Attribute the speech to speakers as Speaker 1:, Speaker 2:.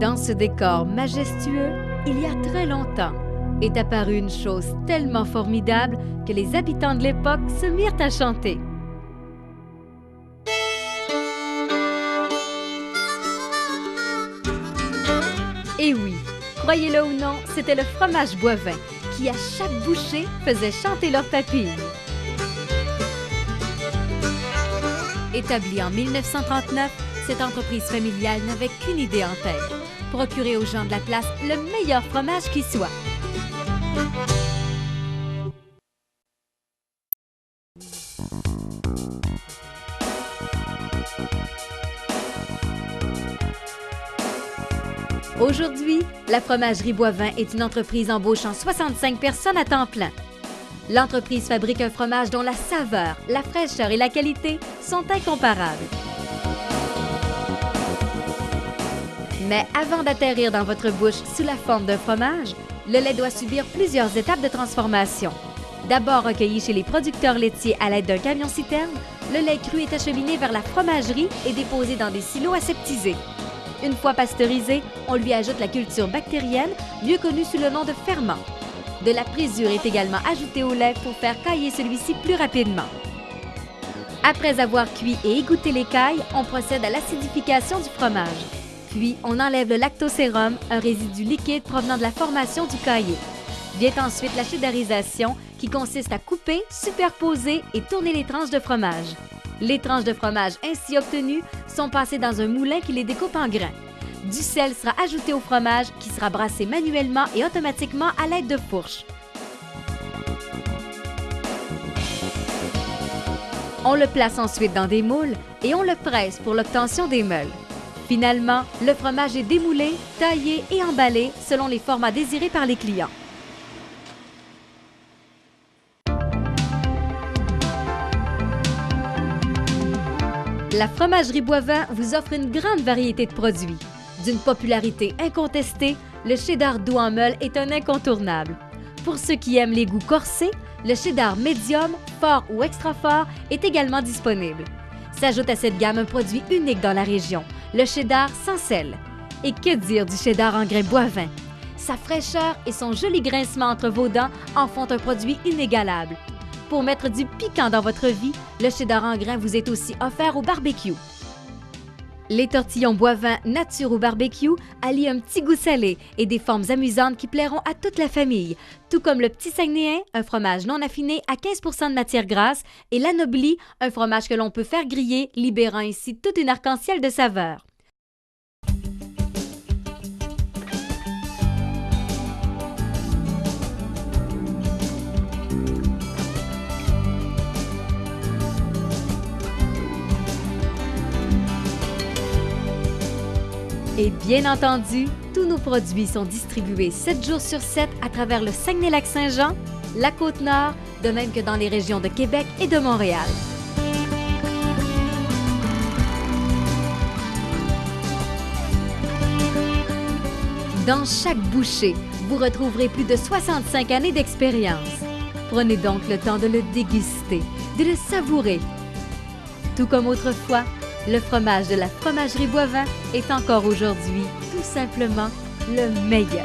Speaker 1: Dans ce décor majestueux, il y a très longtemps, est apparue une chose tellement formidable que les habitants de l'époque se mirent à chanter. Et oui, croyez-le ou non, c'était le fromage Boivin qui, à chaque bouchée, faisait chanter leur papille. Établie en 1939, cette entreprise familiale n'avait qu'une idée en tête: procurer aux gens de la place le meilleur fromage qui soit. Aujourd'hui, la fromagerie Boivin est une entreprise embauchant 65 personnes à temps plein. L'entreprise fabrique un fromage dont la saveur, la fraîcheur et la qualité sont incomparables. Mais avant d'atterrir dans votre bouche sous la forme d'un fromage, le lait doit subir plusieurs étapes de transformation. D'abord recueilli chez les producteurs laitiers à l'aide d'un camion-citerne, le lait cru est acheminé vers la fromagerie et déposé dans des silos aseptisés. Une fois pasteurisé, on lui ajoute la culture bactérienne, mieux connue sous le nom de ferment. De la présure est également ajoutée au lait pour faire cailler celui-ci plus rapidement. Après avoir cuit et égoutté l'écaille, on procède à l'acidification du fromage. Puis, on enlève le lactosérum, un résidu liquide provenant de la formation du caillé. Vient ensuite la cheddarisation, qui consiste à couper, superposer et tourner les tranches de fromage. Les tranches de fromage ainsi obtenues sont passées dans un moulin qui les découpe en grains. Du sel sera ajouté au fromage qui sera brassé manuellement et automatiquement à l'aide de fourches. On le place ensuite dans des moules et on le presse pour l'obtention des meules. Finalement, le fromage est démoulé, taillé et emballé selon les formats désirés par les clients. La fromagerie Boivin vous offre une grande variété de produits. D'une popularité incontestée, le cheddar doux en meule est un incontournable. Pour ceux qui aiment les goûts corsés, le cheddar médium, fort ou extra fort est également disponible. S'ajoute à cette gamme un produit unique dans la région, le cheddar sans sel. Et que dire du cheddar en grains Boivin? Sa fraîcheur et son joli grincement entre vos dents en font un produit inégalable. Pour mettre du piquant dans votre vie, le cheddar en grains vous est aussi offert au barbecue. Les tortillons Boivin nature au barbecue allient un petit goût salé et des formes amusantes qui plairont à toute la famille, tout comme le petit saguenéen, un fromage non affiné à 15 % de matière grasse, et l'anobli, un fromage que l'on peut faire griller, libérant ainsi toute une arc-en-ciel de saveurs. Et bien entendu, tous nos produits sont distribués 7 jours sur 7 à travers le Saguenay-Lac-Saint-Jean, la Côte-Nord, de même que dans les régions de Québec et de Montréal. Dans chaque bouchée, vous retrouverez plus de 65 années d'expérience. Prenez donc le temps de le déguster, de le savourer. Tout comme autrefois, le fromage de la fromagerie Boivin est encore aujourd'hui tout simplement le meilleur.